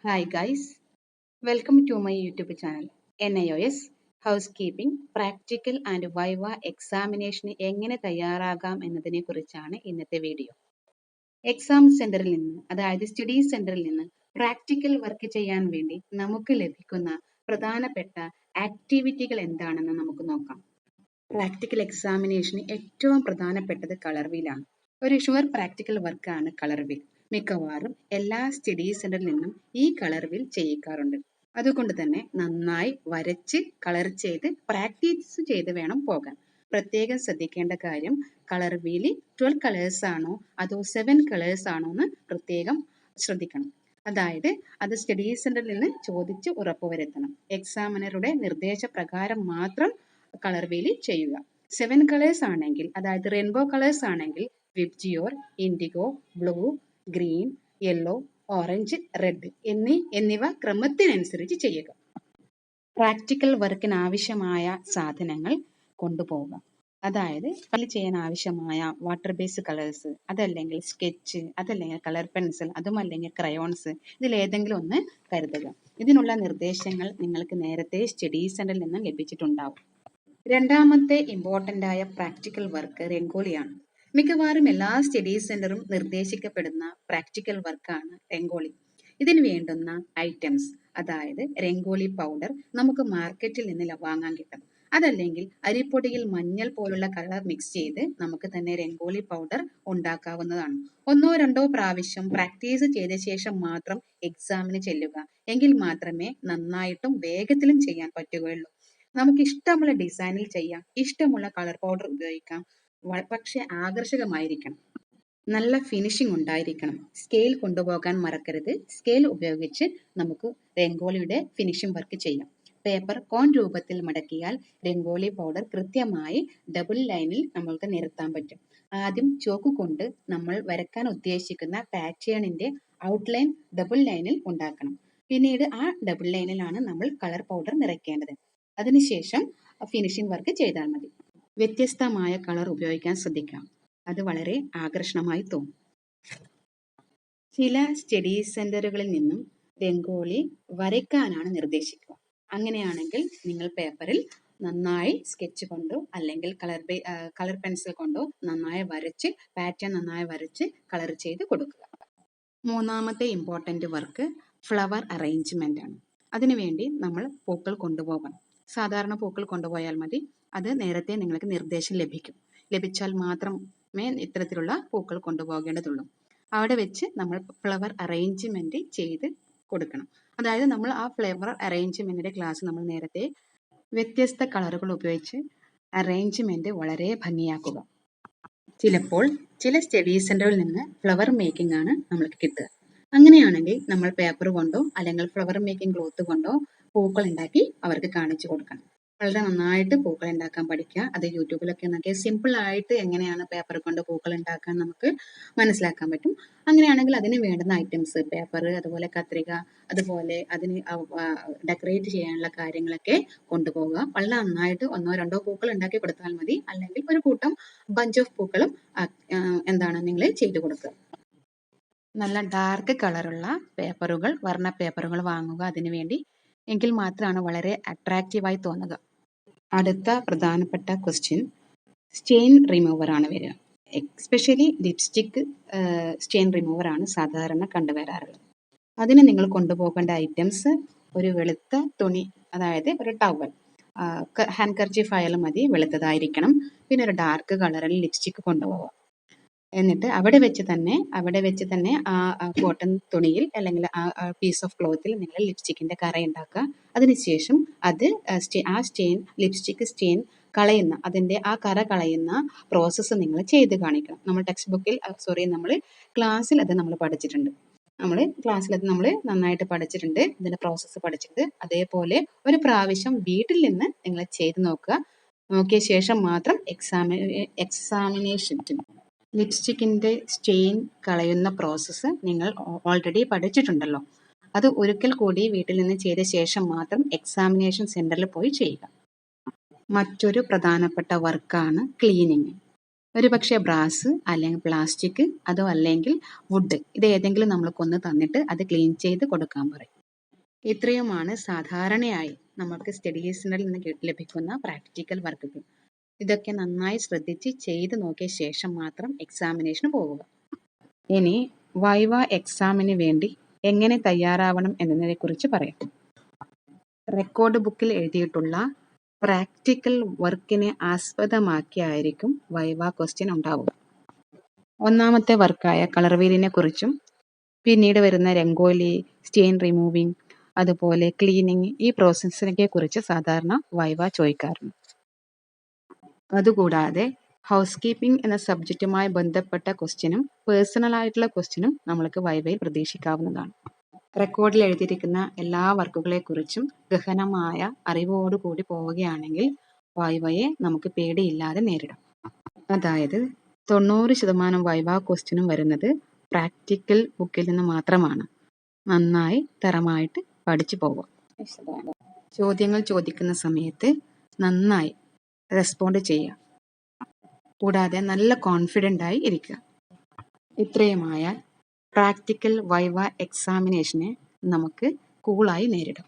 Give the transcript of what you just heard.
Hi guys, welcome to my YouTube channel. NIOS housekeeping practical and viva എക്സാമിനേഷന് എങ്ങനെ തയ്യാറാകാം എന്നതിനെ കുറിച്ചാണ് ഇന്നത്തെ വീഡിയോ. എക്സാം സെന്ററിൽ നിന്ന് അതായത് സ്റ്റഡി സെന്ററിൽ നിന്ന് പ്രാക്ടിക്കൽ വർക്ക് ചെയ്യാൻ വേണ്ടി നമുക്ക് ലഭിക്കുന്ന പ്രധാനപ്പെട്ട ആക്ടിവിറ്റികൾ എന്താണെന്ന് നമുക്ക് നോക്കാം. പ്രാക്ടിക്കൽ എക്സാമിനേഷന് ഏറ്റവും പ്രധാനപ്പെട്ടത് കളർ വീലാണ്. ഒരു ഷുവർ പ്രാക്ടിക്കൽ വർക്കാണ് കളർ വീൽ. മിക്കവാറും എല്ലാ സ്റ്റഡി സെന്ററിൽ നിന്നും ഈ കളർ വീൽ ചെയ്യിക്കാറുണ്ട്. അതുകൊണ്ട് തന്നെ നന്നായി വരച്ച് കളർ ചെയ്ത് പ്രാക്ടീസ് ചെയ്ത് വേണം പോകാൻ. പ്രത്യേകം ശ്രദ്ധിക്കേണ്ട കാര്യം, കളർ വീല് 12 കളേഴ്സ് ആണോ അതോ 7 കളേഴ്സ് ആണോ എന്ന് പ്രത്യേകം ശ്രദ്ധിക്കണം. അതായത് അത് സ്റ്റഡി സെന്ററിൽ നിന്ന് ചോദിച്ച് ഉറപ്പുവരുത്തണം. എക്സാമിനറുടെ നിർദ്ദേശപ്രകാരം മാത്രം കളർ വീല് ചെയ്യുക. 7 കളേഴ്സ് ആണെങ്കിൽ, അതായത് റെയിൻബോ കളേഴ്സ് ആണെങ്കിൽ VIBGYOR, IndiGo, blue, green, yellow, orange, red എന്നിവ ക്രമത്തിനനുസരിച്ച് ചെയ്യുക. പ്രാക്ടിക്കൽ വർക്കിന് ആവശ്യമായ സാധനങ്ങൾ കൊണ്ടുപോവുക. അതായത് കളർ ചെയ്യാൻ ആവശ്യമായ വാട്ടർ ബേസ് കളേഴ്സ്, അതല്ലെങ്കിൽ സ്കെച്ച്, അതല്ലെങ്കിൽ കളർ പെൻസിൽ, അതുമല്ലെങ്കിൽ ക്രയോൺസ്, ഇതിലേതെങ്കിലും ഒന്ന് കരുതുക. ഇതിനുള്ള നിർദ്ദേശങ്ങൾ നിങ്ങൾക്ക് നേരത്തെ സ്റ്റഡി സെന്ററിൽ നിന്ന് ലഭിച്ചിട്ടുണ്ടാവും. രണ്ടാമത്തെ ഇമ്പോർട്ടൻ്റ് ആയ പ്രാക്ടിക്കൽ വർക്ക് രംഗോലിയാണ്. മിക്കവാറും എല്ലാ സ്റ്റഡി സെന്ററും നിർദ്ദേശിക്കപ്പെടുന്ന പ്രാക്ടിക്കൽ വർക്കാണ് രംഗോലി. ഇതിന് വേണ്ടുന്ന ഐറ്റംസ്, അതായത് രംഗോലി പൗഡർ നമുക്ക് മാർക്കറ്റിൽ നിന്ന് വാങ്ങാൻ കിട്ടും. അതല്ലെങ്കിൽ അരിപ്പൊടിയിൽ മഞ്ഞൾ പോലുള്ള കളർ മിക്സ് ചെയ്ത് നമുക്ക് തന്നെ രംഗോലി പൗഡർ ഉണ്ടാക്കാവുന്നതാണ്. 1-2 പ്രാവശ്യം പ്രാക്ടീസ് ചെയ്ത ശേഷം മാത്രം എക്സാമിന് ചെല്ലുക. എങ്കിൽ മാത്രമേ നന്നായിട്ടും വേഗത്തിലും ചെയ്യാൻ പറ്റുകയുള്ളൂ. നമുക്ക് ഇഷ്ടമുള്ള ഡിസൈനിൽ ചെയ്യാം, ഇഷ്ടമുള്ള കളർ പൗഡർ ഉപയോഗിക്കാം. പക്ഷെ ആകർഷകമായിരിക്കണം, നല്ല ഫിനിഷിംഗ് ഉണ്ടായിരിക്കണം. സ്കെയിൽ കൊണ്ടുപോകാൻ മറക്കരുത്. സ്കെയിൽ ഉപയോഗിച്ച് നമുക്ക് രംഗോലിയുടെ ഫിനിഷിംഗ് വർക്ക് ചെയ്യാം. പേപ്പർ കോൺ രൂപത്തിൽ മടക്കിയാൽ രംഗോലി പൗഡർ കൃത്യമായി ഡബിൾ ലൈനിൽ നമ്മൾക്ക് നിരത്താൻ പറ്റും. ആദ്യം ചോക്ക് കൊണ്ട് നമ്മൾ വരയ്ക്കാൻ ഉദ്ദേശിക്കുന്ന പാറ്റേണിന്റെ ഔട്ട്ലൈൻ ഡബിൾ ലൈനിൽ ഉണ്ടാക്കണം. പിന്നീട് ആ ഡബിൾ ലൈനിലാണ് നമ്മൾ കളർ പൗഡർ നിറയ്ക്കേണ്ടത്. അതിനുശേഷം ഫിനിഷിംഗ് വർക്ക് ചെയ്താൽ മതി. വ്യത്യസ്തമായ കളർ ഉപയോഗിക്കാൻ ശ്രദ്ധിക്കാം, അത് വളരെ ആകർഷണമായി തോന്നും. ചില സ്റ്റഡി സെന്ററുകളിൽ നിന്നും രംഗോലി വരയ്ക്കാനാണ് നിർദ്ദേശിക്കുക. അങ്ങനെയാണെങ്കിൽ നിങ്ങൾ പേപ്പറിൽ നന്നായി സ്കെച്ച് കൊണ്ടോ അല്ലെങ്കിൽ കളർ പെൻസിൽ കൊണ്ടോ നന്നായി വരച്ച് പാറ്റേൺ നന്നായി വരച്ച് കളർ ചെയ്ത് കൊടുക്കുക. മൂന്നാമത്തെ ഇമ്പോർട്ടൻ്റ് വർക്ക് ഫ്ലവർ അറേഞ്ച്മെന്റ് ആണ്. അതിനുവേണ്ടി നമ്മൾ പൂക്കൾ കൊണ്ടുപോകണം. സാധാരണ പൂക്കൾ കൊണ്ടുപോയാൽ മതി. അത് നേരത്തെ നിങ്ങൾക്ക് നിർദ്ദേശം ലഭിച്ചാൽ മാത്രമേ ഇത്തരത്തിലുള്ള പൂക്കൾ കൊണ്ടുപോകേണ്ടതുള്ളൂ. അവിടെ വെച്ച് നമ്മൾ ഫ്ലവർ അറേഞ്ച്മെന്റ് ചെയ്ത് കൊടുക്കണം. അതായത് നമ്മൾ ആ ഫ്ലവർ അറേഞ്ച്മെന്റിന്റെ ക്ലാസ് നമ്മൾ നേരത്തെ വ്യത്യസ്ത കളറുകൾ ഉപയോഗിച്ച് അറേഞ്ച്മെന്റ് വളരെ ഭംഗിയാക്കുക. ചിലപ്പോൾ ചില സ്റ്റഡി സെന്ററിൽ നിന്ന് ഫ്ലവർ മേക്കിംഗ് ആണ് നമ്മൾക്ക് കിട്ടുക. അങ്ങനെയാണെങ്കിൽ നമ്മൾ പേപ്പർ കൊണ്ടോ അല്ലെങ്കിൽ ഫ്ലവർ മേക്കിംഗ് ക്ലോത്ത് കൊണ്ടോ പൂക്കൾ ഉണ്ടാക്കി അവർക്ക് കാണിച്ചു കൊടുക്കണം. വളരെ നന്നായിട്ട് പൂക്കൾ ഉണ്ടാക്കാൻ പഠിക്കുക. അത് യൂട്യൂബിലൊക്കെ നോക്കിയാൽ സിമ്പിൾ ആയിട്ട് എങ്ങനെയാണ് പേപ്പർ കൊണ്ട് പൂക്കൾ ഉണ്ടാക്കാൻ നമുക്ക് മനസ്സിലാക്കാൻ പറ്റും. അങ്ങനെയാണെങ്കിൽ അതിന് വേണ്ടുന്ന ഐറ്റംസ് പേപ്പർ, അതുപോലെ കത്രിക, അതുപോലെ അതിന് ഡെക്കറേറ്റ് ചെയ്യാനുള്ള കാര്യങ്ങളൊക്കെ കൊണ്ടുപോവുക. വളരെ നന്നായിട്ട് 1-2 പൂക്കൾ ഉണ്ടാക്കി കൊടുത്താൽ മതി. അല്ലെങ്കിൽ ഒരു കൂട്ടം ബഞ്ച് ഓഫ് പൂക്കളും നിങ്ങൾ ചെയ്തു കൊടുക്കുക. നല്ല ഡാർക്ക് കളറുള്ള പേപ്പറുകൾ, വർണ്ണ പേപ്പറുകൾ വാങ്ങുക അതിനുവേണ്ടി. എങ്കിൽ മാത്രമാണ് വളരെ അട്രാക്റ്റീവായി തോന്നുക. അടുത്ത പ്രധാനപ്പെട്ട ക്വസ്റ്റ്യൻ സ്റ്റെയിൻ റിമൂവർ ആണ് വരിക. എസ്പെഷ്യലി ലിപ്സ്റ്റിക് സ്റ്റെയിൻ റിമൂവർ ആണ് സാധാരണ കണ്ടുവരാറുള്ളത്. അതിന് നിങ്ങൾ കൊണ്ടുപോകേണ്ട ഐറ്റംസ് ഒരു വെളുത്ത തുണി, അതായത് ഒരു ടവൽ, ഹാൻഡ് കർച്ചീഫ് ആയാലും മതി, വെളുത്തതായിരിക്കണം. പിന്നെ ഒരു ഡാർക്ക് കളറിൽ ലിപ്സ്റ്റിക് കൊണ്ടുപോകുക. എന്നിട്ട് അവിടെ വെച്ച് തന്നെ ആ കോട്ടൺ തുണിയിൽ അല്ലെങ്കിൽ ആ പീസ് ഓഫ് ക്ലോത്തിൽ നിങ്ങൾ ലിപ്സ്റ്റിക്കിന്റെ കറ ഉണ്ടാക്കുക. അതിനുശേഷം അത് ലിപ്സ്റ്റിക് സ്റ്റെയിൻ കളയുന്ന, അതിന്റെ ആ കറ കളയുന്ന പ്രോസസ്സ് നിങ്ങൾ ചെയ്ത് കാണിക്കണം. നമ്മൾ ക്ലാസ്സിൽ അത് നമ്മൾ പഠിച്ചിട്ടുണ്ട്. നമ്മൾ നന്നായിട്ട് പഠിച്ചിട്ടുണ്ട്, ഇതിന്റെ പ്രോസസ്സ് പഠിച്ചിട്ടുണ്ട്. അതേപോലെ ഒരു പ്രാവശ്യം വീട്ടിൽ നിന്ന് നിങ്ങൾ ചെയ്ത് നോക്കിയ ശേഷം മാത്രം എക്സാമിനേഷൻ ലിപ്സ്റ്റിക്കിന്റെ സ്റ്റെയിൻ കളയുന്ന പ്രോസസ്സ് നിങ്ങൾ ഓൾറെഡി പഠിച്ചിട്ടുണ്ടല്ലോ. അത് ഒരിക്കൽ കൂടി വീട്ടിൽ നിന്ന് ചെയ്ത ശേഷം മാത്രം എക്സാമിനേഷൻ സെന്ററിൽ പോയി ചെയ്യുക. മറ്റൊരു പ്രധാനപ്പെട്ട വർക്കാണ് ക്ലീനിങ്. ഒരു പക്ഷേ ബ്രാസ് അല്ലെങ്കിൽ പ്ലാസ്റ്റിക് അതോ അല്ലെങ്കിൽ വുഡ് ഇത് ഏതെങ്കിലും നമ്മൾക്കൊന്ന് തന്നിട്ട് അത് ക്ലീൻ ചെയ്ത് കൊടുക്കാൻ പറയും. ഇത്രയുമാണ് സാധാരണയായി നമുക്ക് സ്റ്റഡി സെന്ററിൽ നിന്ന് ലഭിക്കുന്ന പ്രാക്ടിക്കൽ വർക്കുകൾ. ഇതൊക്കെ നന്നായി ശ്രദ്ധിച്ച് ചെയ്ത് നോക്കിയ ശേഷം മാത്രം എക്സാമിനേഷന് പോവുക. ഇനി വൈവ എക്സാമിന് വേണ്ടി എങ്ങനെ തയ്യാറാവണം എന്നതിനെക്കുറിച്ച് പറയാം. റെക്കോർഡ് ബുക്കിൽ എഴുതിയിട്ടുള്ള പ്രാക്ടിക്കൽ വർക്കിനെ ആസ്പദമാക്കിയായിരിക്കും വൈവ ക്വസ്റ്റ്യൻ ഉണ്ടാവുക. ഒന്നാമത്തെ വർക്കായ കളർ വീലിനെ കുറിച്ചും പിന്നീട് വരുന്ന രംഗോലി, സ്റ്റെയിൻ റിമൂവിങ്, അതുപോലെ ക്ലീനിങ് ഈ പ്രോസസ്സിനെ കുറിച്ച് സാധാരണ വൈവ ചോദിക്കാറുണ്ട്. അതുകൂടാതെ ഹൗസ് കീപ്പിംഗ് എന്ന സബ്ജക്റ്റുമായി ബന്ധപ്പെട്ട ക്വസ്റ്റ്യനും പേഴ്സണൽ ആയിട്ടുള്ള ക്വസ്റ്റ്യനും നമ്മൾക്ക് വൈവയിൽ പ്രതീക്ഷിക്കാവുന്നതാണ്. റെക്കോർഡിൽ എഴുതിയിരിക്കുന്ന എല്ലാ വർക്കുകളെക്കുറിച്ചും ഗഹനമായ അറിവോടുകൂടി പോവുകയാണെങ്കിൽ വൈവയെ നമുക്ക് പേടിയില്ലാതെ നേരിടാം. അതായത് 90% വൈവ ക്വസ്റ്റ്യനും വരുന്നത് പ്രാക്ടിക്കൽ ബുക്കിൽ നിന്ന് മാത്രമാണ്. നന്നായി തരമായിട്ട് പഠിച്ചു പോവുക. ചോദ്യങ്ങൾ ചോദിക്കുന്ന സമയത്ത് നന്നായി റെസ്പോണ്ട് ചെയ്യുക. കൂടാതെ നല്ല കോൺഫിഡൻ്റ് ആയി ഇരിക്കുക. ഇത്രയുമായാൽ പ്രാക്ടിക്കൽ വൈവ എക്സാമിനേഷനെ നമുക്ക് കൂളായി നേരിടാം.